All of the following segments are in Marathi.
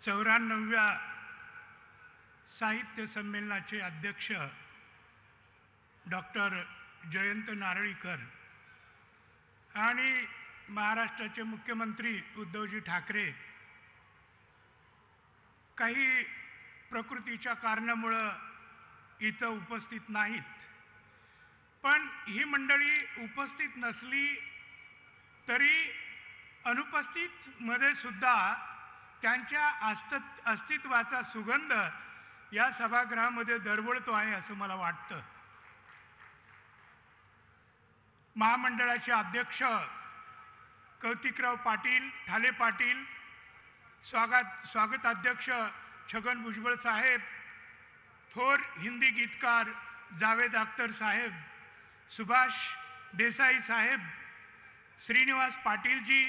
94व्या साहित्य संमेलनाचे अध्यक्ष डॉक्टर जयंत नारळीकर आणि महाराष्ट्राचे मुख्यमंत्री उद्धवजी ठाकरे काही प्रकृतीच्या कारणामुळे इथं उपस्थित नाहीत, पण ही मंडळी उपस्थित नसली तरी अनुपस्थित मध्ये सुद्धा त्यांच्या अस्तित्वाचा सुगंध या सभागृहामध्ये दरवळतो आहे असं मला वाटतं। महामंडळाचे अध्यक्ष कौतिकराव पाटील, ठाले पाटील, स्वागत अध्यक्ष छगन भुजबळ साहेब, थोर हिंदी गीतकार जावेद अख्तर साहेब, सुभाष देसाई साहेब, श्रीनिवास पाटील जी,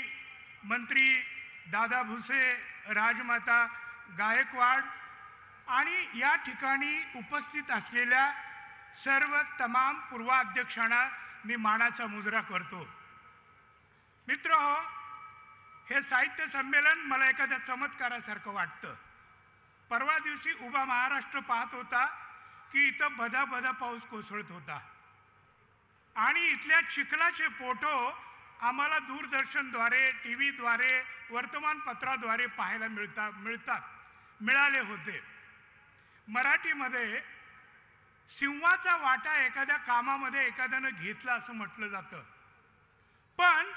मंत्री दादा भुसे, राजमाता गायकवाड आणि या ठिकाणी उपस्थित असलेल्या सर्व तमाम पूर्वाध्यक्षांना मी मानाचा मुजरा करतो। मित्रहो, हे साहित्य संमेलन मला एखाद्या चमत्कारासारखं वाटतं। परवा दिवशी उभा महाराष्ट्र पाहत होता की इथं बदा बदा पाऊस कोसळत होता आणि इथल्या चिखलाचे फोटो आम्हाला दूरदर्शनद्वारे, टीव्हीद्वारे, वर्तमानपत्राद्वारे पाहायला मिळाले होते। मराठीमध्ये सिंहाचा वाटा एखाद्या कामामध्ये एखाद्यानं घेतला असं म्हटलं जातं, पण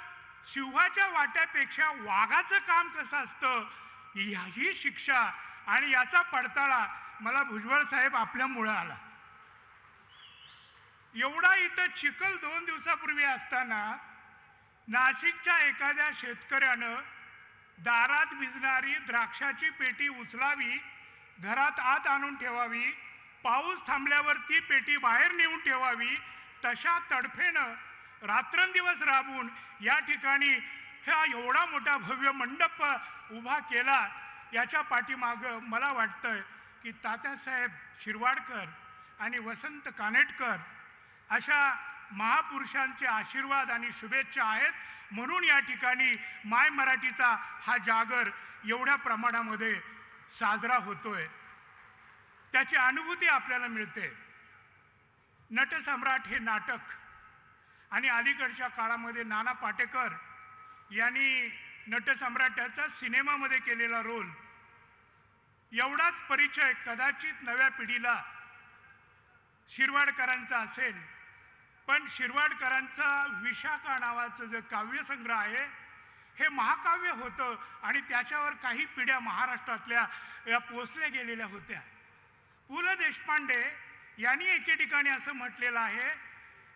सिंहाच्या वाट्यापेक्षा वाघाचं काम कसं असतं ही शिक्षा आणि याचा पडताळा मला भुजबळ साहेब आपल्यामुळे आला। एवढा इथं चिखल 2 दिवसापूर्वी असताना नाशिकच्या एखाद्या शेतकऱ्यानं दारात भिजणारी द्राक्षाची पेटी उचलावी, घरात आत आणून ठेवावी, पाऊस थांबल्यावर ती पेटी बाहेर नेऊन ठेवावी, तशा तडफेनं रात्रंदिवस राबून या ठिकाणी हा एवढा मोठा भव्य मंडप उभा केला। याच्या पाठीमागं मला वाटतं की तात्यासाहेब शिरवाडकर आणि वसंत कानेटकर अशा महापुरुषांचे आशीर्वाद आणि शुभेच्छा आहेत, म्हणून या ठिकाणी माय मराठीचा हा जागर एवढ्या प्रमाणामध्ये साजरा होतोय, त्याची अनुभूती आपल्याला मिळते। नटसम्राट हे नाटक आणि अलीकडच्या काळामध्ये नाना पाटेकर यांनी नटसम्राटाचा सिनेमामध्ये केलेला रोल, एवढाच परिचय कदाचित नव्या पिढीला शिरवाडकरांचा असेल, पण शिरवाडकरांचा विशाखा नावाचं जे काव्यसंग्रह आहे हे महाकाव्य होतं आणि त्याच्यावर काही पिढ्या महाराष्ट्रातल्या या पोचल्या गेलेल्या होत्या। पु ल देशपांडे यांनी एके ठिकाणी असं म्हटलेलं आहे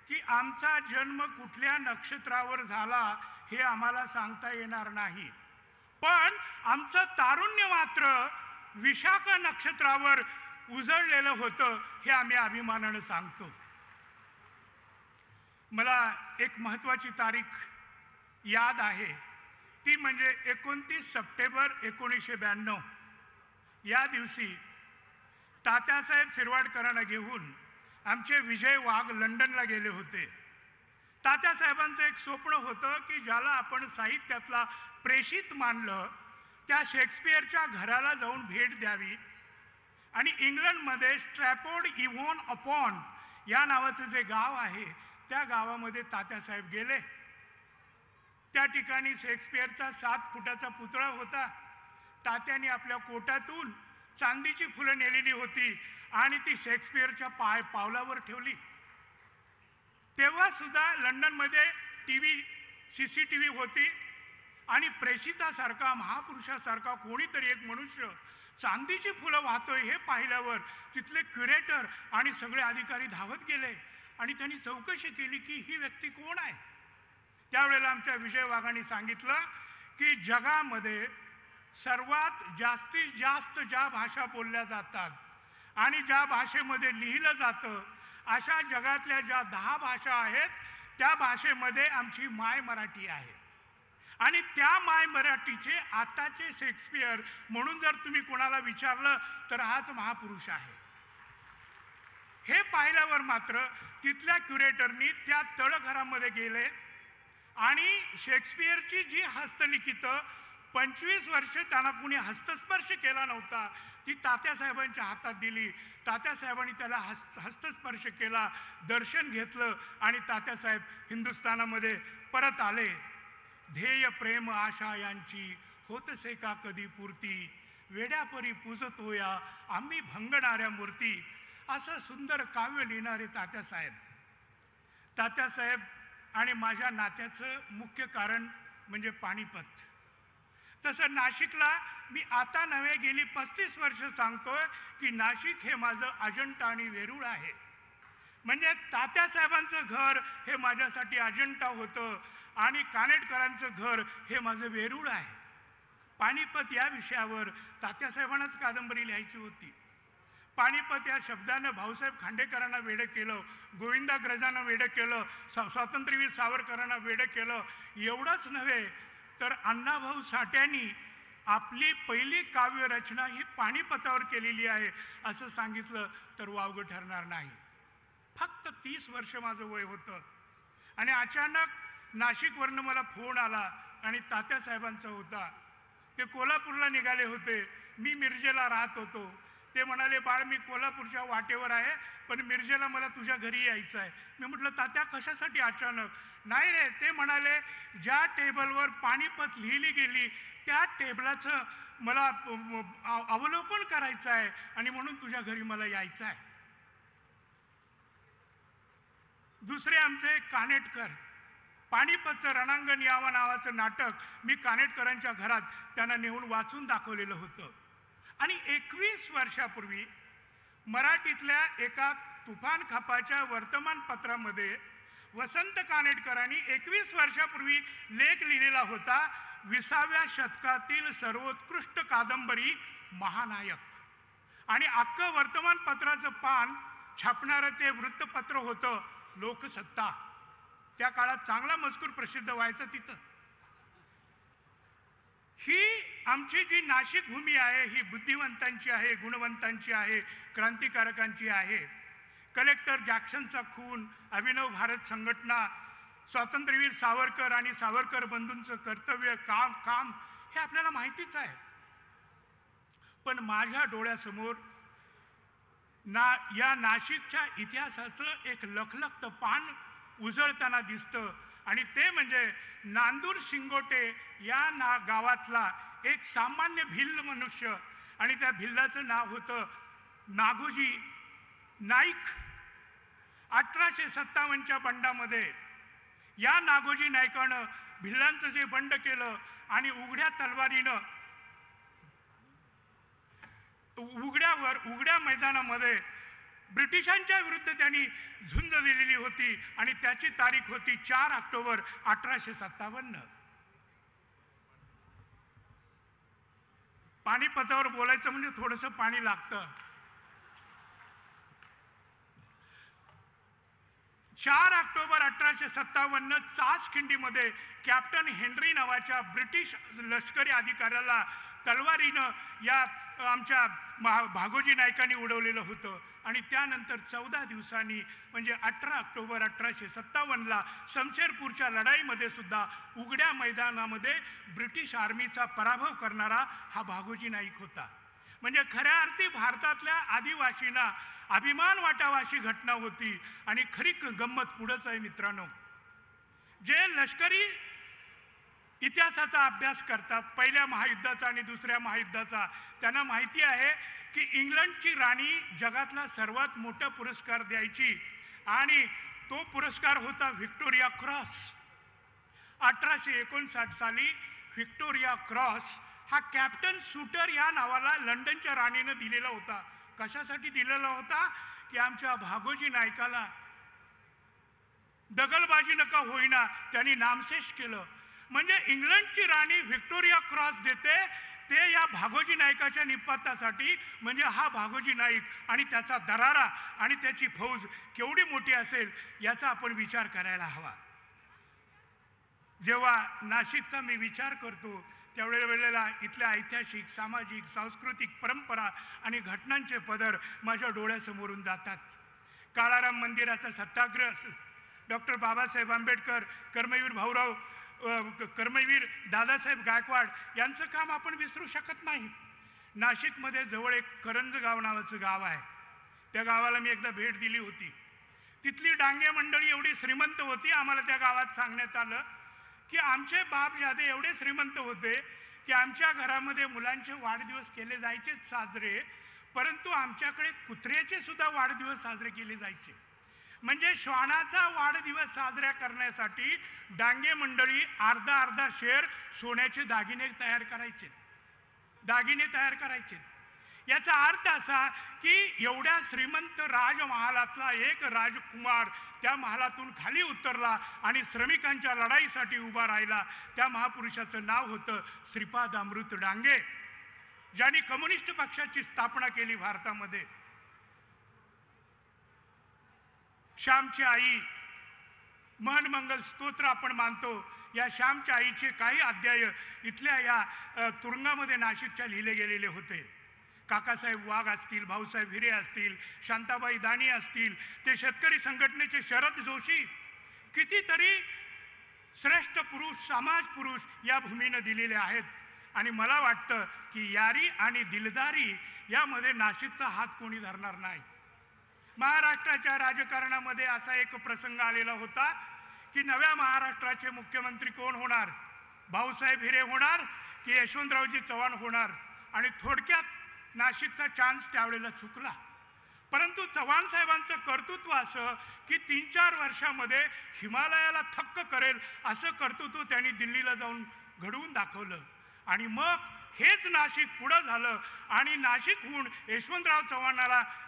की आमचा जन्म कुठल्या नक्षत्रावर झाला हे आम्हाला सांगता येणार नाही, पण आमचं तारुण्य मात्र विशाखा नक्षत्रावर उजळलेलं होतं हे आम्ही अभिमानानं सांगतो। मला एक महत्त्वाची तारीख याद आहे, ती म्हणजे 29 सप्टेंबर 1992। या दिवशी तात्यासाहेब शिरवाडकरांना घेऊन आमचे विजय वाघ लंडनला गेले होते। तात्यासाहेबांचं एक स्वप्न होतं की ज्याला आपण साहित्यातला प्रेषित मानलं त्या शेक्सपियरच्या घराला जाऊन भेट द्यावी आणि इंग्लंडमध्ये स्ट्रॅफोर्ड इव्हॉन अपॉन या नावाचं जे गाव आहे त्या गावामध्ये तात्यासाहेब गेले। त्या ठिकाणी शेक्सपियरचा 7 फुटाचा पुतळा होता। तात्याने आपल्या कोटातून चांदीची फुलं नेलेली होती आणि ती शेक्सपियरच्या पावलावर ठेवली। तेव्हा सुद्धा लंडनमध्ये टीव्ही, CCTV होती आणि प्रेषितासारखा, महापुरुषासारखा कोणीतरी एक मनुष्य चांदीची फुलं वाहतोय हे पाहिल्यावर तिथले क्युरेटर आणि सगळे अधिकारी धावत गेले आणि त्यांनी चौकशी केली की ही व्यक्ती कोण आहे। त्यावेळेला आमच्या विजय वाघांनी सांगितलं की जगामध्ये सर्वात जास्तीत जास्त ज्या भाषा बोलल्या जातात आणि ज्या भाषेमध्ये लिहिलं जातं अशा जगातल्या ज्या 10 भाषा आहेत त्या भाषेमध्ये आमची माय मराठी आहे आणि त्या माय मराठीचे आताचे शेक्सपियर म्हणून जर तुम्ही कोणाला विचारलं तर हाच महापुरुष आहे। हे पाहिल्यावर मात्र तिथल्या क्युरेटरनी त्या तळघरामध्ये गेले आणि शेक्सपियरची जी हस्तलिखितं 25 वर्ष त्यांना कुणी हस्तस्पर्श केला नव्हता, ती तात्यासाहेबांच्या हातात दिली. तात्यासाहेबांनी त्याला हस्तस्पर्श केला, दर्शन घेतलं आणि तात्यासाहेब हिंदुस्थानामध्ये परत आले. ध्येय प्रेम आशा यांची होतसे का कधी पूर्ती, वेड्यापरी पूजतोया आम्ही भंगणाऱ्या मूर्ती. असं सुंदर काव्य लिहिणारे तात्यासाहेब आणि माझ्या नात्याचं मुख्य कारण म्हणजे पानिपत. तसं नाशिकला मी आता नव्हे गेली 35 वर्ष सांगतोय की नाशिक हे माझं अजंठा आणि वेरूळ आहे. म्हणजे तात्यासाहेबांचं घर हे माझ्यासाठी अजंठा होतं आणि कानेटकरांचं घर हे माझं वेरूळ आहे. पानिपत या विषयावर तात्यासाहेबांनाच कादंबरी लिहायची होती. पानिपत या शब्दानं भाऊसाहेब खांडेकरांना वेडं केलं, गोविंदाग्रजांना वेडं केलं, स्वातंत्र्यवीर सावरकरांना वेडं केलं. एवढंच नव्हे तर अण्णाभाऊ साठ्यांनी आपली पहिली काव्यरचना ही पानिपतावर केलेली आहे असं सांगितलं तर वावगं ठरणार नाही. फक्त 30 वर्ष माझं वय होतं आणि अचानक नाशिकवरनं मला फोन आला आणि तात्यासाहेबांचा होता. ते कोल्हापूरला निघाले होते, मी मिरजेला राहत होतो. ते म्हणाले, बाळ मी कोल्हापूरच्या वाटेवर आहे पण मिरजेला मला तुझ्या घरी यायचं आहे. मी म्हटलं तात्या कशासाठी अचानक? नाही रे, ते म्हणाले ज्या टेबलवर पानिपत लिहिली गेली त्या टेबलाचं मला अवलोकन करायचं आहे आणि म्हणून तुझ्या घरी मला यायचं आहे. दुसरे आमचे कानेटकर, पानिपतचं रणांगण यावं नावाचं नाटक मी कानेटकरांच्या घरात त्यांना नेऊन वाचून दाखवलेलं होतं. आणि 21 वर्षापूर्वी मराठीतल्या एका तुफान खपाच्या वर्तमानपत्रामध्ये वसंत कानेटकरांनी 21 वर्षापूर्वी लेख लिहिलेला होता, 20व्या शतकातील सर्वोत्कृष्ट कादंबरी महानायक. आणि अख्खं वर्तमानपत्राचं पान छापणारं ते वृत्तपत्र होतं लोकसत्ता. त्या काळात चांगला मजकूर प्रसिद्ध व्हायचा तिथं. ही आमची जी नाशिक भूमी आहे ही बुद्धिवंतांची आहे, गुणवंतांची आहे, क्रांतिकारकांची आहे. कलेक्टर जॅक्सनचा खून, अभिनव भारत संघटना, स्वातंत्र्यवीर सावरकर आणि सावरकर बंधूंचं कर्तव्य, काम हे आपल्याला माहितीच आहे. पण माझ्या डोळ्यासमोर या नाशिकच्या इतिहासाचं एक लखलखतं पान उजळताना दिसतं आणि ते म्हणजे नांदूर शिंगोटे या गावातला एक सामान्य भिल्ल मनुष्य आणि त्या भिल्लाचं नाव होतं नागोजी नाईक. 1857च्या बंडामध्ये या नागोजी नाईकानं भिल्लांचं जे बंड केलं आणि उघड्या तलवारीनं उघड्या मैदानामध्ये ब्रिटिशांच्या विरुद्ध त्यांनी झुंज दिलेली होती आणि त्याची तारीख होती 4 ऑक्टोबर 1857. पानिपतावर बोलायचं म्हणजे थोडंसं पाणी लागतं. 4 ऑक्टोबर 1857 चासखिंडीमध्ये कॅप्टन हेनरी नावाच्या ब्रिटिश लष्करी अधिकाऱ्याला तलवारीनं या आमच्या भागोजी नाईकांनी उडवलेलं होतं. आणि त्यानंतर 14 दिवसांनी म्हणजे 18 ऑक्टोबर 1857ला शमशेरपूरच्या लढाईमध्ये सुद्धा उघड्या मैदानामध्ये ब्रिटिश आर्मीचा पराभव करणारा हा भागोजी नाईक होता. म्हणजे खऱ्या अर्थी भारतातल्या आदिवासींना अभिमान वाटावा अशी घटना होती. आणि खरी गंमत पुढंच आहे मित्रांनो, जे लष्करी इतिहासाचा अभ्यास करतात पहिल्या महायुद्धाचा आणि दुसऱ्या महायुद्धाचा, त्यांना माहिती आहे की इंग्लंडची राणी जगातला सर्वात मोठा पुरस्कार द्यायची आणि तो पुरस्कार होता व्हिक्टोरिया क्रॉस. 1859 साली व्हिक्टोरिया क्रॉस हा कॅप्टन सुटर या नावाला लंडनच्या राणीनं दिलेला होता. कशासाठी दिलेला होता? की आमच्या भागोजी नाईकाला दगलबाजी नका होईना त्यांनी नामशेष केलं. म्हणजे इंग्लंडची राणी व्हिक्टोरिया क्रॉस देते ते या भागोजी नाईकाच्या निपातासाठी. म्हणजे हा भागोजी नाईक आणि त्याचा दरारा आणि त्याची फौज केवढी मोठी असेल याचा आपण विचार करायला हवा. जेव्हा नाशिकचा मी विचार करतो त्यावेळेला इथल्या ऐतिहासिक, सामाजिक, सांस्कृतिक परंपरा आणि घटनांचे पदर माझ्या डोळ्यासमोरून जातात. काळाराम मंदिराचा सत्याग्रह, डॉक्टर बाबासाहेब आंबेडकर, कर्मवीर भाऊराव कर्मवीर दादासाहेब गायकवाड यांचं काम आपण विसरू शकत नाही. नाशिकमध्ये जवळ एक करंज गाव नावाचं गाव आहे. त्या गावाला मी एकदा भेट दिली होती. तिथली डांगे मंडळी एवढी श्रीमंत होती, आम्हाला त्या गावात सांगण्यात आलं की आमचे बाप जादे एवढे श्रीमंत होते की आमच्या घरामध्ये मुलांचे वाढदिवस केले जायचे साजरे, परंतु आमच्याकडे कुत्र्याचे सुद्धा वाढदिवस साजरे केले जायचे. म्हणजे श्वानाचा वाढदिवस साजरा करण्यासाठी डांगे मंडळी अर्धा अर्धा शेर सोन्याचे दागिने तयार करायचे. याचा अर्थ असा की एवढ्या श्रीमंत राजमहालातला एक राजकुमार त्या महालातून खाली उतरला आणि श्रमिकांच्या लढाईसाठी उभा राहिला. त्या महापुरुषाचं नाव होतं श्रीपाद अमृत डांगे, ज्यांनी कम्युनिस्ट पक्षाची स्थापना केली भारतामध्ये. श्यामची आई मनमंगल स्तोत्र आपण मानतो. या श्यामच्या आईचे काही अध्याय इथल्या या तुरुंगामध्ये नाशिकच्या लिहिले गेलेले होते. काकासाहेब वाघ असतील, भाऊसाहेब हिरे असतील, शांताबाई दाणी असतील, ते शेतकरी संघटनेचे शरद जोशी, कितीतरी श्रेष्ठ पुरुष, समाज पुरुष या भूमीनं दिलेले आहेत. आणि मला वाटतं की यारी आणि दिलदारी यामध्ये नाशिकचा हात कोणी धरणार नाही. महाराष्ट्राच्या राजकारणामध्ये असा एक प्रसंग आलेला होता की नव्या महाराष्ट्राचे मुख्यमंत्री कोण होणार, भाऊसाहेब हिरे होणार की यशवंतरावजी चव्हाण होणार. आणि थोडक्यात नाशिकचा चान्स त्यावेळेला चुकला. परंतु चव्हाण साहेबांचं कर्तृत्व असं की 3-4 वर्षामध्ये हिमालयाला थक्क करेल असं कर्तृत्व त्यांनी दिल्लीला जाऊन घडवून दाखवलं. आणि मग हेच नाशिक पुढं झालं आणि नाशिकहून यशवंतराव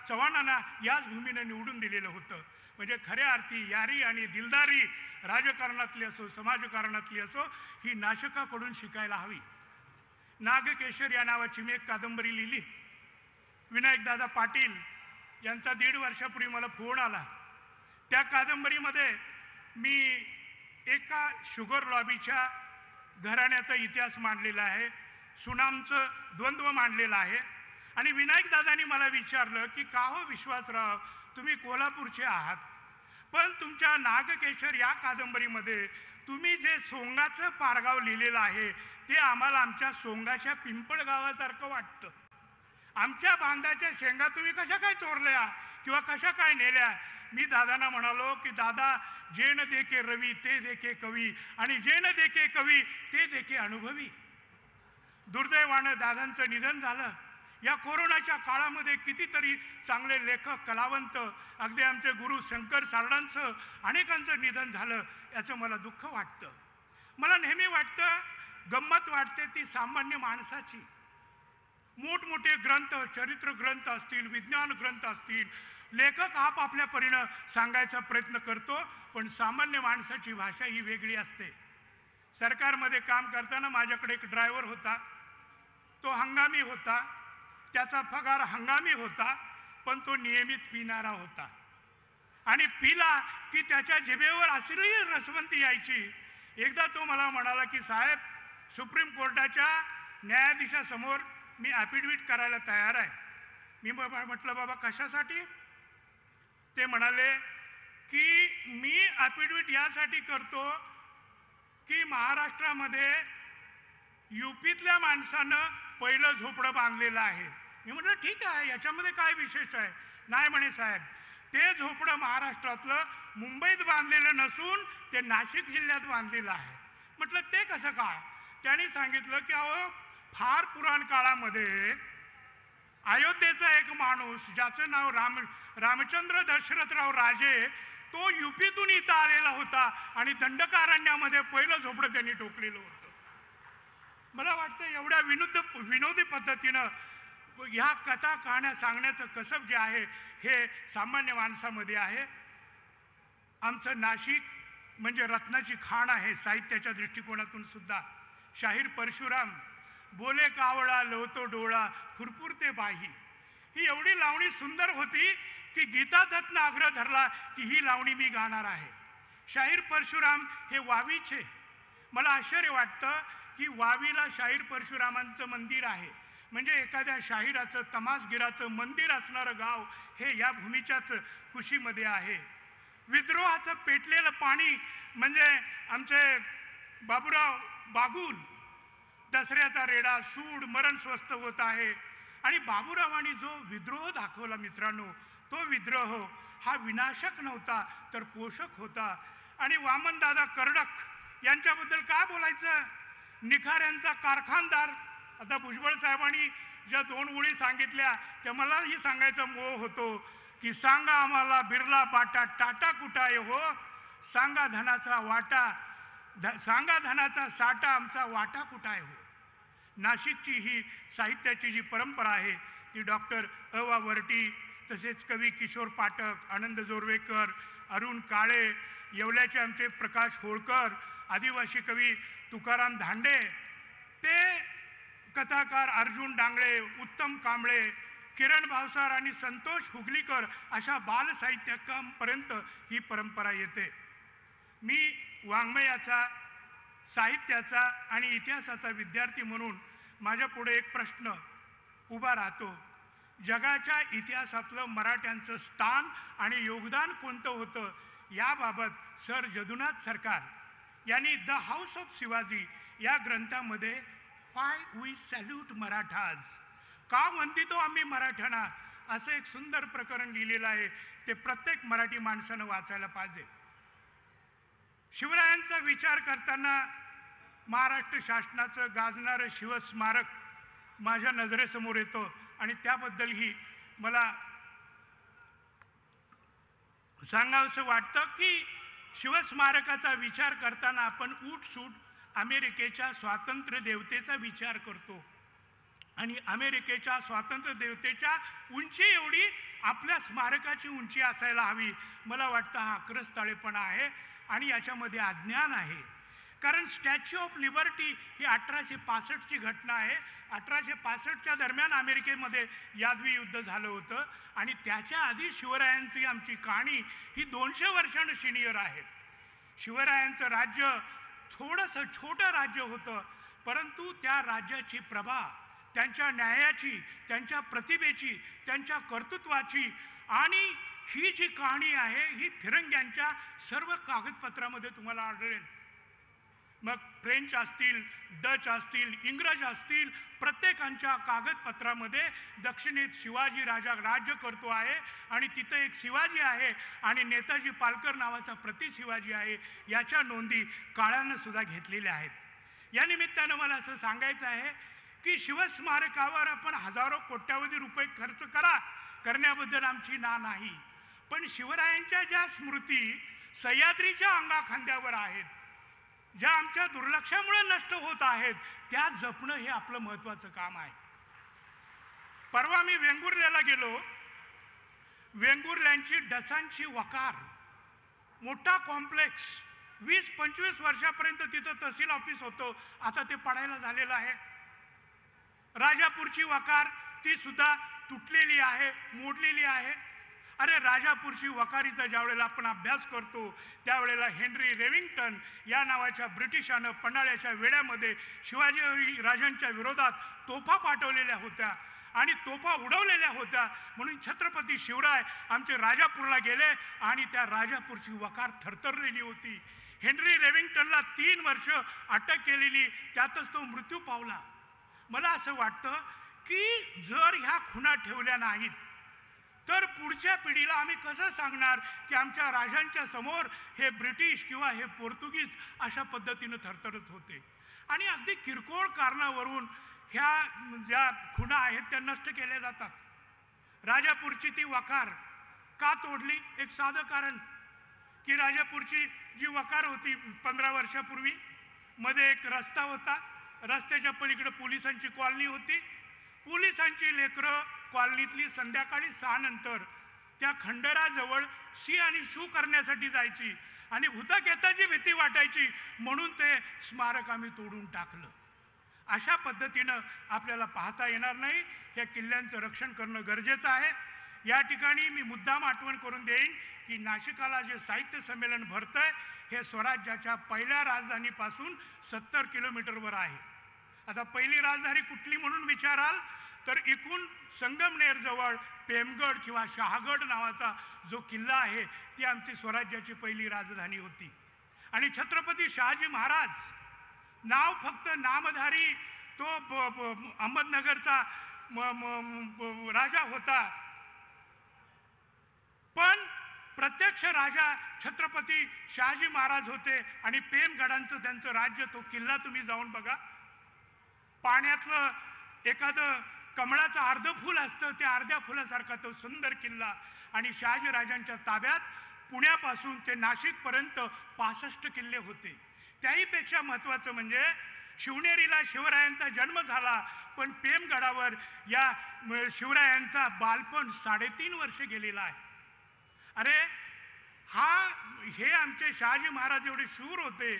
चव्हाणांना याच भूमीने निवडून दिलेलं होतं. म्हणजे खऱ्या अर्थी यारी आणि दिलदारी राजकारणातली असो, समाजकारणातली असो, ही नाशिकाकडून शिकायला हवी. नागकेशर या नावाची मी एक कादंबरी लिहिली. विनायकदादा पाटील यांचा 1.5 वर्षापूर्वी मला फोन आला. त्या कादंबरीमध्ये मी एका शुगर लॉबीच्या घराण्याचा इतिहास मांडलेला आहे, सुनामचं द्वंद्व मांडलेलं आहे. आणि विनायकदादांनी मला विचारलं की का हो विश्वासराव, तुम्ही कोल्हापूरचे आहात, पण तुमच्या नागकेशर या कादंबरीमध्ये तुम्ही जे सोंगाचं पारगाव लिहिलेलं आहे ते आम्हाला आमच्या सोंगाच्या पिंपळ गावासारखं वाटतं. आमच्या बांधाच्या शेंगा तुम्ही कशा काय चोरल्या किंवा कशा काय नेल्या. मी दादांना म्हणालो की दादा, जे न देखे रवी ते देखे कवी, आणि जे न देखे कवी ते देखे अनुभवी. दुर्दैवानं दादांचं निधन झालं. या कोरोनाच्या काळामध्ये कितीतरी चांगले लेखक, कलावंत, अगदी आमचे गुरु शंकर सारडांचं अनेकांचं निधन झालं. याचं मला दुःख वाटतं. मला नेहमी वाटतं, गंमत वाटते ती सामान्य माणसाची. मोठमोठे ग्रंथ, चरित्र ग्रंथ असतील, विज्ञान ग्रंथ असतील, लेखक आपापल्या परीनं सांगायचा प्रयत्न करतो, पण सामान्य माणसाची भाषा ही वेगळी असते. सरकारमध्ये काम करताना माझ्याकडे एक ड्रायव्हर होता. तो हंगामी होता, त्याचा पगार हंगामी होता, पण तो नियमित पिणारा होता. आणि पिला की त्याच्या जिभेवर असली रसवंती यायची. एकदा तो मला म्हणाला की साहेब, सुप्रीम कोर्टाच्या न्यायाधीशासमोर मी ॲफिडेविट करायला तयार आहे. मी म्हटलं बाबा कशासाठी? ते म्हणाले की मी ॲफिडेविट यासाठी करतो की महाराष्ट्रामध्ये यूपीतल्या माणसानं पहिलं झोपडं बांधलेलं आहे. मी म्हटलं ठीक आहे, याच्यामध्ये काय विशेष आहे? नाही म्हणे साहेब, ते झोपडं महाराष्ट्रातलं मुंबईत बांधलेलं नसून ते नाशिक जिल्ह्यात बांधलेलं आहे. म्हटलं ते कसं काय? त्यांनी सांगितलं की अहो, फार पुराण काळामध्ये अयोध्येचा एक माणूस ज्याचं नाव रामचंद्र दशरथराव राजे, तो यूपीतून इथं आलेला होता आणि दंडकारण्यामध्ये पहिलं झोपडं त्यांनी टोकलेलं होतं. मला वाटतं एवढ्या विनोदी पद्धतीनं ह्या कथा कहाण्या सांगण्याचं कसब जे आहे हे सामान्य माणसामध्ये आहे. आमचं नाशिक म्हणजे रत्नाची खाण आहे साहित्याच्या दृष्टिकोनातून सुद्धा. शाहीर परशुराम, बोले कावळा लोतो डोळा फुरफुरते बाही, ही एवढी लावणी सुंदर होती की गीता दत्तनं आग्रह धरला की ही लावणी मी गाणार आहे. शाहीर परशुराम हे वावीचे. मला आश्चर्य वाटतं की वावीला शाहीर परशुरामांचं मंदिर आहे. म्हणजे एखाद्या शाहिराचं, तमासगिराचं मंदिर असणारं गाव हे या भूमीच्याच कुशीमध्ये आहे. विद्रोहाचं पेटलेलं पाणी म्हणजे आमचे बाबूराव बागुल, दसऱ्याचा रेडा सूड मरण स्वस्थ होत आहे. आणि बाबूरावांनी जो विद्रोह दाखवला मित्रांनो, तो विद्रोह हा विनाशक नव्हता तर पोषक होता. आणि वामनदादा कर्डक यांच्याबद्दल काय बोलायचं, निखाऱ्यांचा कारखानदार. आता भुजबळ साहेबांनी ज्या 2 ओळी सांगितल्या त्या मलाही सांगायचा मोह होतो की सांगा आम्हाला बिर्ला बाटा टाटा कुठं आहे हो, सांगा धनाचा वाटा सांगा धनाचा साठा आमचा वाटा कुठं आहे हो. नाशिकची ही साहित्याची जी परंपरा आहे ती डॉक्टर अ.वा. वर्टी, तसेच कवी किशोर पाठक, आनंद जोरवेकर, अरुण काळे, येवल्याचे आमचे प्रकाश होळकर, आदिवासी कवी तुकाराम धांडे, ते कथाकार अर्जुन डांगळे, उत्तम कांबळे, किरण भावसार आणि संतोष हुगलीकर अशा बालसाहित्यकांपर्यंत ही परंपरा येते. मी वाङ्मयाचा, साहित्याचा आणि इतिहासाचा विद्यार्थी म्हणून माझ्यापुढे एक प्रश्न उभा राहतो. जगाच्या इतिहासातलं मराठ्यांचं स्थान आणि योगदान कोणतं होतं याबाबत सर जदुनाथ सरकार यांनी द हाऊस ऑफ शिवाजी या ग्रंथामध्ये वाय वी सॅल्यूट मराठाज, का वंदितो आम्ही मराठ्यांना, असं एक सुंदर प्रकरण लिहिलेलं आहे. ते प्रत्येक मराठी माणसानं वाचायला पाहिजे. शिवरायांचा विचार करताना महाराष्ट्र शासनाचं गाजणारं शिवस्मारक माझ्या नजरेसमोर येतं आणि त्याबद्दलही मला सांगावंसं वाटतं की शिवस्मारकाचा विचार करताना आपण उठसूट अमेरिकेच्या स्वातंत्र्य देवतेचा विचार करतो आणि अमेरिकेच्या स्वातंत्र्य देवतेच्या उंची एवढी आपल्या स्मारकाची उंची असायला हवी. मला वाटतं हा आक्रस्ताळेपणा आहे आणि याच्यामध्ये अज्ञान आहे. कारण स्टॅच्यू ऑफ लिबर्टी ही 1865ची घटना आहे. 1865च्या दरम्यान अमेरिकेमध्ये यादवी युद्ध झालं होतं आणि त्याच्या आधी शिवरायांची आमची कहाणी ही 200 वर्षांनी सिनियर आहे. शिवरायांचं राज्य थोडंसं छोटं राज्य होतं, परंतु त्या राज्याची प्रभा, त्यांच्या न्यायाची, त्यांच्या प्रतिभेची, त्यांच्या कर्तृत्वाची आणि ही जी कहाणी आहे ही फिरंग्यांच्या सर्व कागदपत्रामध्ये तुम्हाला आढळेल. मग फ्रेंच असतील, डच असतील, इंग्रज असतील, प्रत्येकांच्या कागदपत्रामध्ये दक्षिणेत शिवाजी राजा राज्य करतो आहे आणि तिथं एक शिवाजी आहे आणि नेताजी पालकर नावाचा प्रति शिवाजी आहे. याच्या नोंदी काळानं सुद्धा घेतलेल्या आहेत. या निमित्तानं मला असं सांगायचं आहे की शिवस्मारकावर आपण हजारो कोट्यावधी रुपये खर्च करण्याबद्दल आमची ना नाही, पण शिवरायांच्या ज्या स्मृती सह्याद्रीच्या अंगाखांद्यावर आहेत, ज्या आमच्या दुर्लक्षामुळे नष्ट होत आहेत, त्या जपणं हे आपलं महत्त्वाचं काम आहे. परवा मी वेंगुर्ल्याला गेलो. वेंगुर्ल्यांची डचांची वकार, मोठा कॉम्प्लेक्स, 20-25 वर्षापर्यंत तिथं तहसील ऑफिस होतं, आता ते पडायला झालेलं आहे. राजापूरची वकार ती सुद्धा तुटलेली आहे, मोडलेली आहे. अरे राजापूरची वकारीचा ज्यावेळेला आपण अभ्यास करतो त्यावेळेला हेनरी रेविंग्टन या नावाच्या ब्रिटिशानं पन्हाळ्याच्या वेड्यामध्ये शिवाजी राजांच्या विरोधात तोफा पाठवलेल्या होत्या आणि तोफा उडवलेल्या होत्या, म्हणून छत्रपती शिवराय आमचे राजापूरला गेले आणि त्या राजापूरची वकार थरथरलेली होती. हेनरी रेविंग्टनला 3 वर्ष अटक केलेली, त्यातच तो मृत्यू पावला. मला असं वाटतं की जर ह्या खुणा ठेवल्या नाहीत तर पुढच्या पिढीला आम्ही कसं सांगणार की आमच्या राजांच्या समोर हे ब्रिटिश किंवा हे पोर्तुगीज अशा पद्धतीनं थरथरत होते. आणि अगदी किरकोळ कारणावरून ह्या ज्या खुणा आहेत त्या नष्ट केल्या जातात. राजापूरची ती वकार का तोडली? एक साधं कारण की राजापूरची जी वकार होती 15 वर्षापूर्वी, मध्ये एक रस्ता होता, रस्त्याच्या पलीकडे पोलिसांची कॉलनी होती. पोलिसांची लेकरं कॉलनीतली संध्याकाळी 6 नंतर त्या खंडराजवळ शी आणि शू करण्यासाठी जायची आणि भूतकेताची भीती वाटायची, म्हणून ते स्मारक आम्ही तोडून टाकलं. अशा पद्धतीनं आपल्याला पाहता येणार नाही. या किल्ल्यांचं रक्षण करणं गरजेचं आहे. या ठिकाणी मी मुद्दाम आठवण करून देईन की नाशिकाला जे साहित्य संमेलन भरतंय हे स्वराज्याच्या पहिल्या राजधानीपासून 70 किलोमीटरवर आहे. आता पहिली राजधानी कुठली म्हणून विचाराल तर एकूण संगमनेरजवळ पेमगड किंवा शहागड नावाचा जो किल्ला आहे ती आमची स्वराज्याची पहिली राजधानी होती. आणि छत्रपती शहाजी महाराज नाव फक्त नामधारी तो अहमदनगरचा राजा होता, पण प्रत्यक्ष राजा छत्रपती शहाजी महाराज होते आणि पेमगडांचं त्यांचं राज्य. तो किल्ला तुम्ही जाऊन बघा, पाण्यातलं एखादं कमळाचं अर्ध फूल असतं त्या अर्ध्या फुलासारखा तो सुंदर किल्ला. आणि शहाजी राजांच्या ताब्यात पुण्यापासून ते नाशिकपर्यंत 65 किल्ले होते. त्याहीपेक्षा महत्त्वाचं म्हणजे शिवनेरीला शिवरायांचा जन्म झाला, पण पेमगडावर या शिवरायांचा बालपण 3.5 वर्ष गेलेला आहे. अरे हे आमचे शहाजी महाराज एवढे शूर होते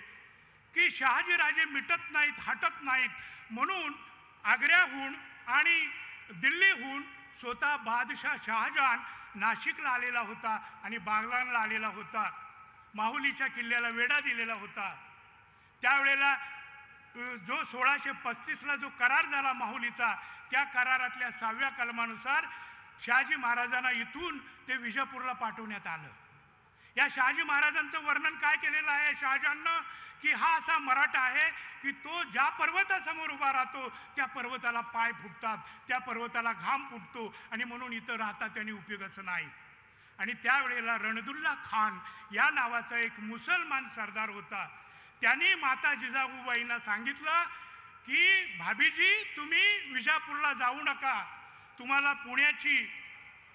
की शहाजी राजे मिटत नाहीत, हटत नाहीत, म्हणून आग्र्याहून आणि दिल्लीहून स्वतः बादशाह शहाजहान नाशिकला आलेला होता आणि बागलाणला आलेला होता. माहुलीच्या किल्ल्याला वेढा दिलेला होता. त्यावेळेला जो 1635ला जो करार झाला माहुलीचा, त्या करारातल्या 6व्या कलमानुसार शहाजी महाराजांना इथून ते विजापूरला पाठवण्यात आलं. या शहाजी महाराजांचं वर्णन काय केलेलं आहे शहाजहाननं, की हा असा मराठा आहे की तो ज्या पर्वतासमोर उभा राहतो त्या पर्वताला पाय फुटतात, त्या पर्वताला घाम फुटतो आणि म्हणून इथं राहता त्यांनी उपयोगाचं नाही. आणि त्यावेळेला रणदुल्ला खान या नावाचा एक मुसलमान सरदार होता. त्यांनी माता जिजाऊबाईंना सांगितलं की भाभीजी तुम्ही विजापूरला जाऊ नका, तुम्हाला पुण्याची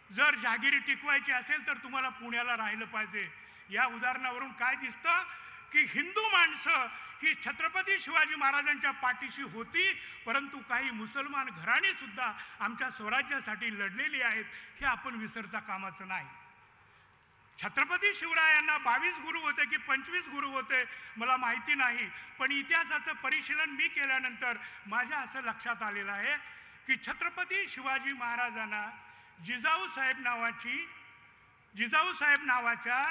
जर जहागिरी टिकवायची असेल तर तुम्हाला पुण्याला राहिलं पाहिजे. या उदाहरणावरून काय दिसतं की हिंदू माणसं ही छत्रपती शिवाजी महाराजांच्या पाठीशी होती, परंतु काही मुसलमान घराणी सुद्धा आमच्या स्वराज्यासाठी लढलेली आहेत, हे आपण विसरता कामाचं नाही. छत्रपती शिवरायांना 22 गुरु होते की 25 गुरु होते मला माहिती नाही, पण इतिहासाचं परिशीलन मी केल्यानंतर माझ्या असं लक्षात आलेलं आहे की छत्रपती शिवाजी महाराजांना जिजाऊसाहेब नावाच्या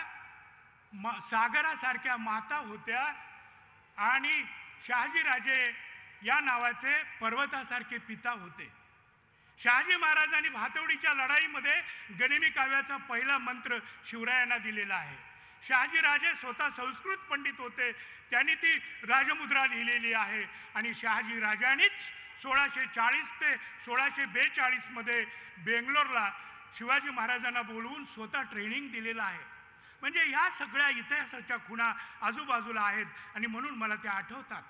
सागरासारख्या माता होत्या आणि शहाजीराजे या नावाचे पर्वतासारखे पिता होते. शहाजी महाराजांनी भातवडीच्या लढाईमध्ये गनिमी काव्याचा पहिला मंत्र शिवरायांना दिलेला आहे. शहाजीराजे स्वतः संस्कृत पंडित होते, त्यांनी ती राजमुद्रा लिहिलेली आहे. आणि शहाजी राजांनीच 1640 ते 1642 मध्ये बेंगलोरला शिवाजी महाराजांना बोलवून स्वतः ट्रेनिंग दिलेलं आहे. म्हणजे या सगळ्या इतिहासाच्या खुणा आजूबाजूला आहेत आणि म्हणून मला त्या आठवतात.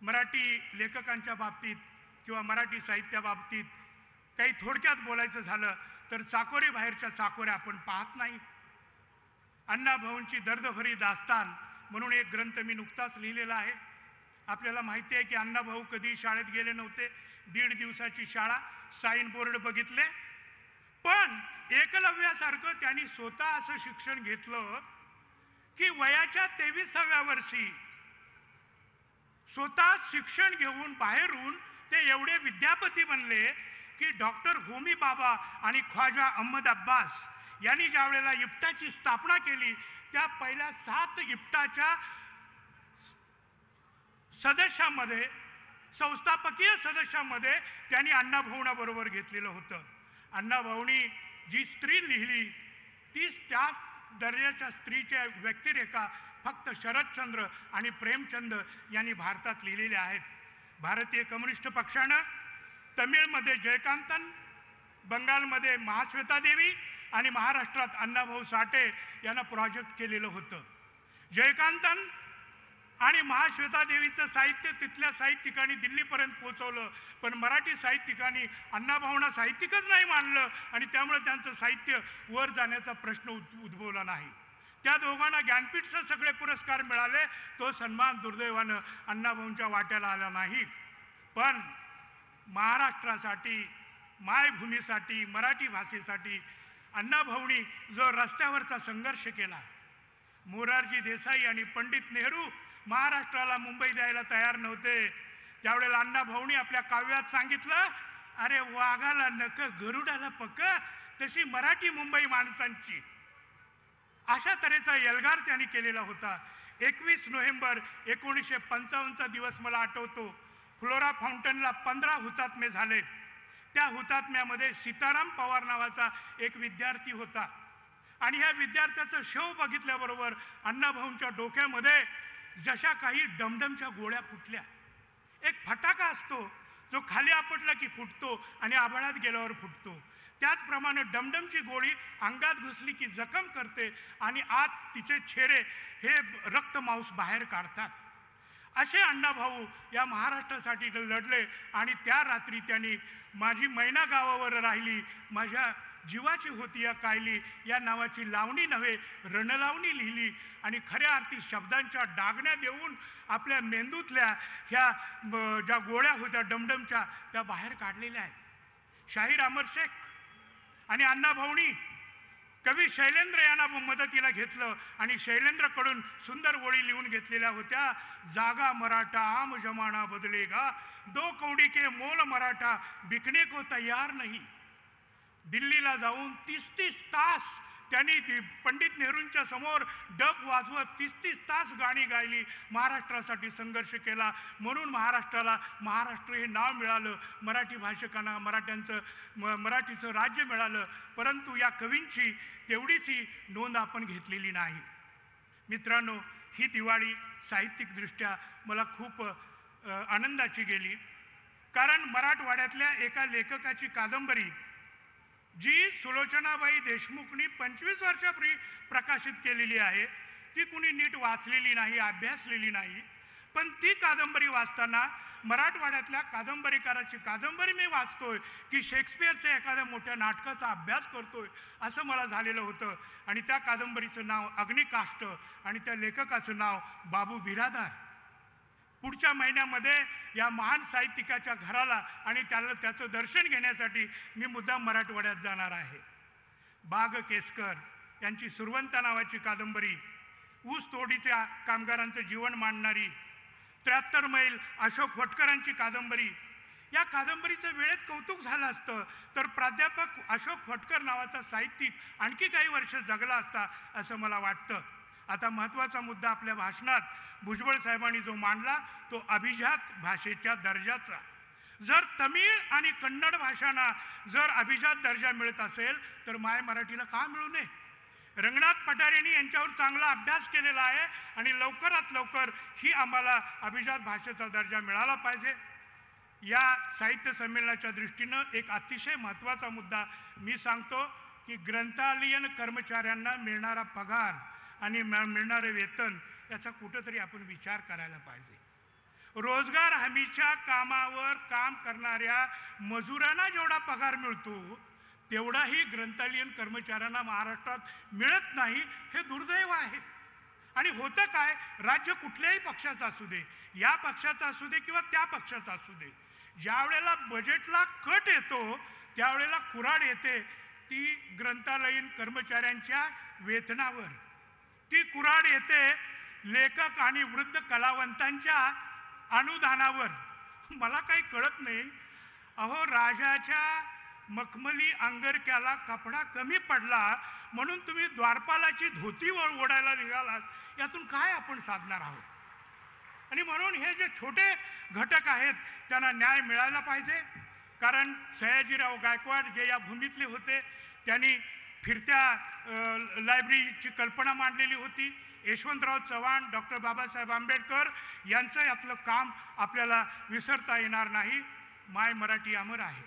मराठी लेखकांच्या बाबतीत किंवा मराठी साहित्याबाबतीत काही थोडक्यात बोलायचं झालं तर चाकोरी बाहेरच्या चाकोऱ्या आपण पाहत नाही. अण्णाभाऊंची दर्दभरी दास्तान म्हणून एक ग्रंथ मी नुकताच लिहिलेला आहे. आपल्याला माहिती आहे की अण्णाभाऊ कधी शाळेत गेले नव्हते. 1.5 दिवसाची शाळा, साईन बोर्ड बघितले, पण एकलव्यासारखं त्यांनी स्वतः असं शिक्षण घेतलं की वयाच्या 23व्या वर्षी स्वतः शिक्षण घेऊन बाहेरून ते एवढे विद्यापती बनले की डॉक्टर होमी बाबा आणि ख्वाजा अहमद अब्बास यांनी ज्या वेळेला इफ्टाची स्थापना केली त्या पहिल्या 7 इफ्टाच्या सदस्यांमध्ये, संस्थापकीय सदस्यांमध्ये त्यांनी अण्णाभाऊंबरोबर घेतलेलं होतं. अण्णाभाऊंनी जी स्त्री लिहिली ती त्याच दर्जाच्या स्त्रीच्या व्यक्तिरेखा फक्त शरदचंद्र आणि प्रेमचंद यांनी भारतात लिहिलेल्या आहेत. भारतीय कम्युनिस्ट पक्षानं तमिळमध्ये जयकांतन, बंगालमध्ये महाश्वेता देवी आणि महाराष्ट्रात अण्णाभाऊ साठे यांना प्रोजेक्ट केलेलं होतं. जयकांतन आणि महाश्वेता देवीचं साहित्य तिथल्या साहित्यिकांनी दिल्लीपर्यंत पोहोचवलं, पण मराठी साहित्यिकांनी अण्णाभाऊंना साहित्यिकच नाही मानलं आणि त्यामुळे त्यांचं साहित्य वर जाण्याचा प्रश्न उद्भवला नाही. त्या दोघांना ज्ञानपीठचे सगळे पुरस्कार मिळाले, तो सन्मान दुर्दैवानं अण्णाभाऊंच्या वाट्याला आला नाही. पण महाराष्ट्रासाठी, मायभूमीसाठी, मराठी भाषेसाठी अण्णाभाऊंनी जो रस्त्यावरचा संघर्ष केला, मोरारजी देसाई आणि पंडित नेहरू महाराष्ट्राला मुंबई द्यायला तयार नव्हते. त्यावेळेला अण्णाभाऊंनी आपल्या काव्यात सांगितलं, अरे वाघाला नक गरुडाला पक, तशी मराठी मुंबई माणसांची. अशा तऱ्हेचा एल्गार त्यांनी केलेला होता. 21 नोव्हेंबर 1955चा दिवस मला आठवतो. फ्लोरा फाउंटनला 15 हुतात्मे झाले. त्या हुतात्म्यामध्ये सीताराम पवार नावाचा एक विद्यार्थी होता आणि ह्या विद्यार्थ्याचं शव बघितल्याबरोबर अण्णाभाऊंच्या डोक्यामध्ये जशा काही डमडमच्या गोळ्या फुटल्या. एक फटाका असतो जो खाली आपटला की फुटतो आणि आभाळात गेल्यावर फुटतो. त्याचप्रमाणे डमडमची गोळी अंगात घुसली की जखम करते आणि आत तिचे छेरे हे रक्त मांस बाहेर काढतात. असे अण्णाभाऊ या महाराष्ट्रासाठी लढले आणि त्या रात्री त्यांनी माझी मैना गावावर राहिली, माझ्या जीवाची होती या कायली या नावाची लावणी नव्हे रणलावणी लिहिली आणि खऱ्या अर्थी शब्दांच्या डागण्या देऊन आपल्या मेंदूतल्या ह्या ज्या गोळ्या होत्या डमडमच्या त्या बाहेर काढलेल्या आहेत. शाहीर अमर शेख आणि अण्णाभाऊंनी कवी शैलेंद्र यांना मदतीला घेतलं आणि शैलेंद्रकडून सुंदर ओळी लिहून घेतलेल्या होत्या. जागा मराठा आम जमाना बदलेगा, दो कौडी के मोल मराठा बिकने को तैयार नहीं. दिल्लीला जाऊन 30-30 तास त्यांनी पंडित नेहरूंच्या समोर डब वाजवत 30-30 तास गाणी गायली, महाराष्ट्रासाठी संघर्ष केला. म्हणून महाराष्ट्राला महाराष्ट्र हे नाव मिळालं, मराठी भाषकांना मराठीचं राज्य मिळालं. परंतु या कवींची तेवढीची नोंद आपण घेतलेली नाही. मित्रांनो, ही दिवाळी साहित्यिकदृष्ट्या मला खूप आनंदाची गेली, कारण मराठवाड्यातल्या एका लेखकाची कादंबरी जी सुलोचनाबाई देशमुखनी 25 वर्षापूर्वी प्रकाशित केलेली आहे, ती कुणी नीट वाचलेली नाही, अभ्यासलेली नाही. पण ती कादंबरी वाचताना मराठवाड्यातल्या कादंबरीकाराची कादंबरी मी वाचतोय की शेक्सपियरच्या एखाद्या मोठ्या नाटकाचा अभ्यास करतोय असं मला झालेलं होतं. आणि त्या कादंबरीचं नाव अग्निकाष्ठ आणि त्या लेखकाचं नाव बाबू बिरादार. पुढच्या महिन्यामध्ये या महान साहित्यिकाच्या घराला आणि त्याचं दर्शन घेण्यासाठी मी मुद्दाम मराठवाड्यात जाणार आहे. बाग केसकर यांची सुरवंता नावाची कादंबरी, ऊस तोडीच्या कामगारांचं जीवन मांडणारी 73 मैल अशोक फटकरांची कादंबरी. या कादंबरीचं वेळेत कौतुक झालं असतं तर प्राध्यापक अशोक फटकर नावाचा साहित्यिक आणखी काही वर्ष जगला असता असं मला वाटतं. आता महत्त्वाचा मुद्दा आपल्या भाषणात भुजबळ साहेबांनी जो मांडला तो अभिजात भाषेच्या दर्जाचा. जर तमिळ आणि कन्नड भाषांना जर अभिजात दर्जा मिळत असेल तर माय मराठीला का मिळू नये? रंगनाथ पठारेंनी यांच्यावर चांगला अभ्यास केलेला आहे आणि लवकरात लवकर ही आम्हाला अभिजात भाषेचा दर्जा मिळाला पाहिजे. या साहित्य संमेलनाच्या दृष्टीनं एक अतिशय महत्त्वाचा मुद्दा मी सांगतो की ग्रंथालयीन कर्मचाऱ्यांना मिळणारा पगार आणि मिळणारे वेतन याचा कुठंतरी आपण विचार करायला पाहिजे. रोजगार हमीच्या कामावर काम करणाऱ्या मजुरांना जेवढा पगार मिळतो तेवढाही ग्रंथालयीन कर्मचाऱ्यांना महाराष्ट्रात मिळत नाही, हे दुर्दैव आहे. आणि होतं काय, राज्य कुठल्याही पक्षाचा असू दे, या पक्षाचा असू दे किंवा त्या पक्षाचा असू दे, ज्या वेळेला बजेटला कट येतो त्यावेळेला कुऱ्हाड येते ती ग्रंथालयीन कर्मचाऱ्यांच्या वेतनावर. ती कुऱ्हाड येते लेखक आणि वृद्ध कलावंतांच्या अनुदानावर. मला काही कळत नाही. अहो, राजाच्या मखमली अंगरक्याला कपडा कमी पडला म्हणून तुम्ही द्वारपालाची धोती ओढायला निघालात, यातून काय आपण साधणार आहोत? आणि म्हणून हे जे छोटे घटक आहेत त्यांना न्याय मिळायला पाहिजे. कारण सयाजीराव गायकवाड जे या भूमीतले होते त्यांनी फिरत्या लायब्ररीची कल्पना मांडलेली होती. यशवंतराव चव्हाण, डॉक्टर बाबासाहेब आंबेडकर यांचं यातलं काम आपल्याला विसरता येणार नाही. माय मराठी अमर आहे.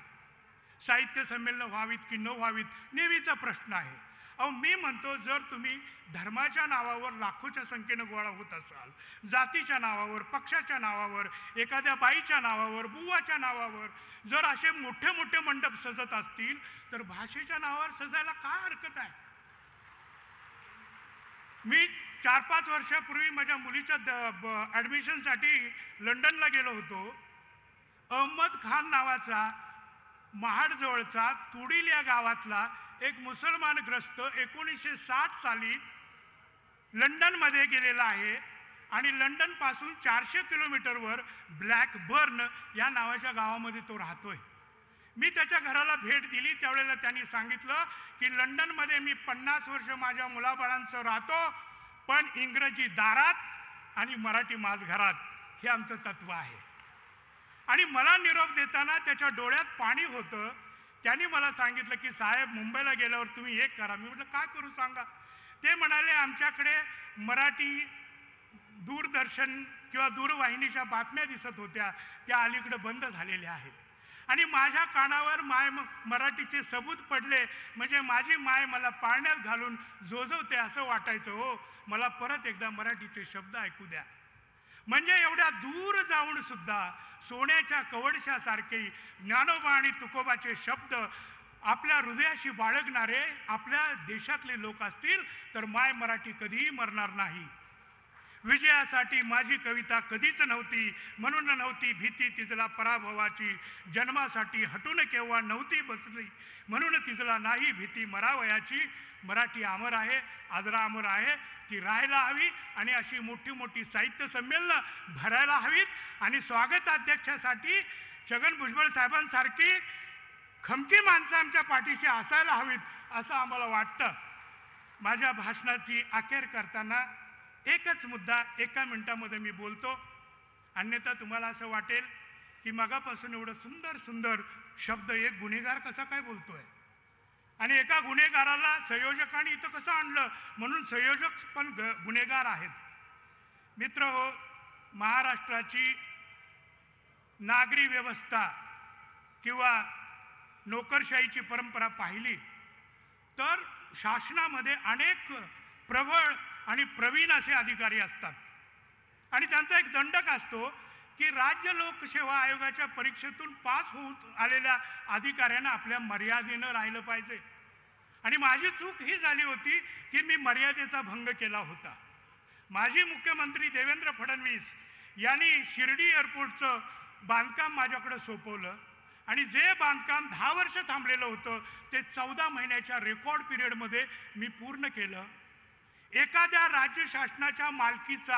साहित्य संमेलनं व्हावीत की न व्हावीत नेहमीचा प्रश्न आहे. अहो, मी म्हणतो जर तुम्ही धर्माच्या नावावर लाखोच्या संख्येनं गोळा होत असाल, जातीच्या नावावर, पक्षाच्या नावावर, एखाद्या बाईच्या नावावर, बुवाच्या नावावर जर असे मोठे मोठे मंडप सजत असतील तर भाषेच्या नावावर सजायला काय हरकत आहे? मी 4-5 वर्षापूर्वी माझ्या मुलीच्या ॲडमिशनसाठी लंडनला गेलो होतो. अहमद खान नावाचा महाडजवळचा तुडील या गावातला एक मुसलमानग्रस्त 1960 साली लंडनमध्ये गेलेला आहे आणि लंडनपासून 400 किलोमीटरवर ब्लॅकबर्न या नावाच्या गावामध्ये तो राहतोय. मी त्याच्या घराला भेट दिली त्यावेळेला त्यांनी सांगितलं की लंडनमध्ये मी 50 वर्ष माझ्या मुलाबाळांचं राहतो, पण इंग्रजी दारात आणि मराठी माझघरात, हे आमचं तत्व आहे. आणि मला निरोप देताना त्याच्या डोळ्यात पाणी होतं. त्यांनी मला सांगितलं की साहेब, मुंबईला गेल्यावर तुम्ही एक करा. मी म्हटलं काय करू सांगा. ते म्हणाले आमच्याकडे मराठी दूरदर्शन किंवा दूरवाहिनीच्या बातम्या दिसत होत्या त्या अलीकडे बंद झालेल्या आहेत. आणि माझ्या कानावर मराठीचे सबूत पडले म्हणजे माझी माय मला पाळण्यात घालून जोजवते असं वाटायचं. हो, मला परत एकदा मराठीचे शब्द ऐकू द्या. म्हणजे एवढ्या दूर जाऊन सुद्धा सोन्याच्या कवडशासारखे ज्ञानोबा आणि तुकोबाचे शब्द आपल्या हृदयाशी बाळगणारे आपल्या देशातले लोक असतील तर माय मराठी कधीही मरणार नाही. विजयासाठी माझी कविता कधीच नव्हती, म्हणून नव्हती भीती तिजला पराभवाची, जन्मासाठी हटून केव्हा नव्हती बसली, म्हणून तिजला नाही भीती मरावयाची. मराठी अमर आहे, आजरा अमर आहे, ती राहायला हवी आणि अशी मोठी मोठी साहित्य संमेलनं भरायला हवीत. आणि स्वागताध्यक्षासाठी छगन भुजबळ साहेबांसारखी खमकी माणसं आमच्या पाठीशी असायला हवीत असं आम्हाला वाटतं. माझ्या भाषणाची अखेर करताना एकच मुद्दा एका मिनिटामध्ये मी बोलतो, अन्यथा तुम्हाला असं वाटेल की मगापासून एवढं सुंदर सुंदर शब्द एक गुन्हेगार कसा काय बोलतोय आणि एका गुन्हेगाराला संयोजकांनी इथं कसं आणलं म्हणून संयोजक पण गुन्हेगार आहेत. मित्र हो, महाराष्ट्राची नागरी व्यवस्था किंवा नोकरशाहीची परंपरा पाहिली तर शासनामध्ये अनेक प्रबळ आणि प्रवीण असे अधिकारी असतात आणि त्यांचा एक दंडक असतो की राज्य लोकसेवा आयोगाच्या परीक्षेतून पास होऊन आलेल्या अधिकाऱ्यांना आपल्या मर्यादेनं राहिलं पाहिजे. आणि माझी चूक ही झाली होती की मी मर्यादेचा भंग केला होता. माजी मुख्यमंत्री देवेंद्र फडणवीस यांनी शिर्डी एअरपोर्टचं बांधकाम माझ्याकडे सोपवलं आणि जे बांधकाम 10 वर्ष थांबलेलं होतं ते 14 महिन्याच्या रेकॉर्ड पिरियडमध्ये मी पूर्ण केलं. एखाद्या राज्य शासनाच्या मालकीचा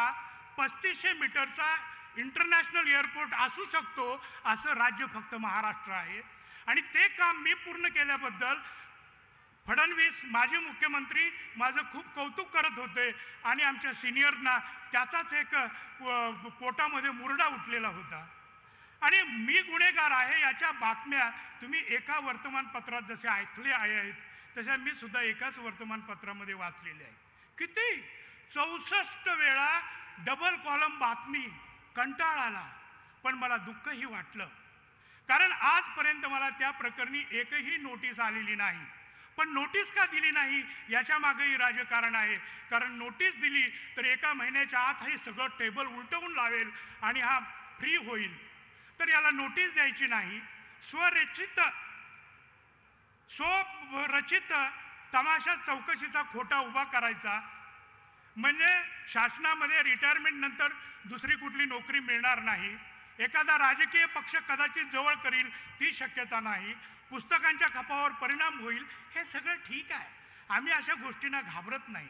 3500 मीटरचा इंटरनॅशनल एअरपोर्ट असू शकतो असं राज्य फक्त महाराष्ट्र आहे आणि ते काम मी पूर्ण केल्याबद्दल फडणवीस माजी मुख्यमंत्री माझं खूप कौतुक करत होते आणि आमच्या सिनियरना त्याचाच एक पोटामध्ये मुरडा उठलेला होता. आणि मी गुन्हेगार आहे याच्या बातम्या तुम्ही एका वर्तमानपत्रात जसे ऐकले आहेत तशा मी सुद्धा एकाच वर्तमानपत्रामध्ये वाचलेले आहे. किती 64 वेळा डबल कॉलम बातमी, कंटाळा आला पण मला दुःखही वाटलं कारण आजपर्यंत मला त्या प्रकरणी एकही नोटीस आलेली नाही. पण नोटीस का दिली नाही याच्या मागेही राजकारण आहे. कारण नोटीस दिली तर एका महिन्याच्या आत हे सगळं टेबल उलटवून लावेल आणि हा फ्री होईल. तर याला नोटीस द्यायची नाही, स्वरचित तमाशा चौकशीचा खोटा उभा करायचा म्हणजे शासनामध्ये रिटायरमेंट नंतर दुसरी कुठली नोकरी मिळणार नाही, एखादा राजकीय पक्ष कदाचित जवळ करील ती शक्यता नाही, पुस्तकांच्या खपावर परिणाम होईल, हे सगळं ठीक आहे. आम्ही अशा गोष्टींना घाबरत नाही.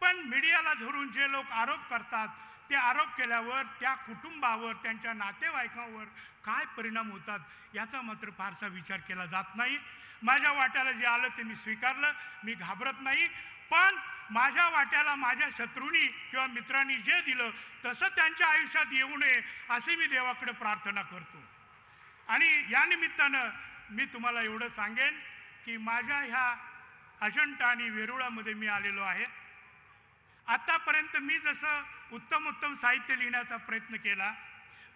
पण मीडियाला धरून जे लोक आरोप करतात ते आरोप केल्यावर त्या कुटुंबावर त्यांच्या नातेवाईकांवर काय परिणाम होतात याचा मात्र फारसा विचार केला जात नाही. माझ्या वाट्याला जे आलं ते मी स्वीकारलं, मी घाबरत नाही. पण माझ्या वाट्याला माझ्या शत्रूंनी किंवा मित्रांनी जे दिलं तसं त्यांच्या आयुष्यात येऊ नये अशी मी देवाकडे प्रार्थना करतो. आणि या निमित्तानं मी तुम्हाला एवढं सांगेन की माझ्या ह्या अजंठा आणि वेरुळामध्ये मी आलेलो आहे. आतापर्यंत मी जसं उत्तम साहित्य लिहिण्याचा प्रयत्न केला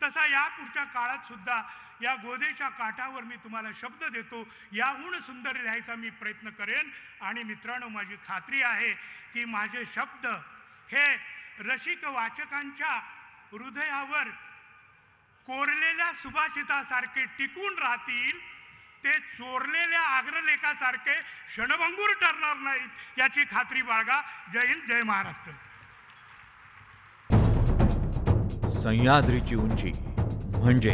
तसा यापुढच्या काळात सुद्धा या गोदेच्या काठावर मी तुम्हाला शब्द देतो, याहून सुंदर लिहायचा मी प्रयत्न करेन. आणि मित्रांनो, माझी खात्री आहे की माझे शब्द हे रसिक वाचकांच्या हृदयावर कोरलेल्या सुभाषितासारखे टिकून राहतील, ते चोरलेल्या अग्रलेखासारखे क्षणभंगूर ठरणार नाहीत याची खात्री बाळगा. जय हिंद, जय महाराष्ट्र. सह्याद्रीची उंची म्हणजे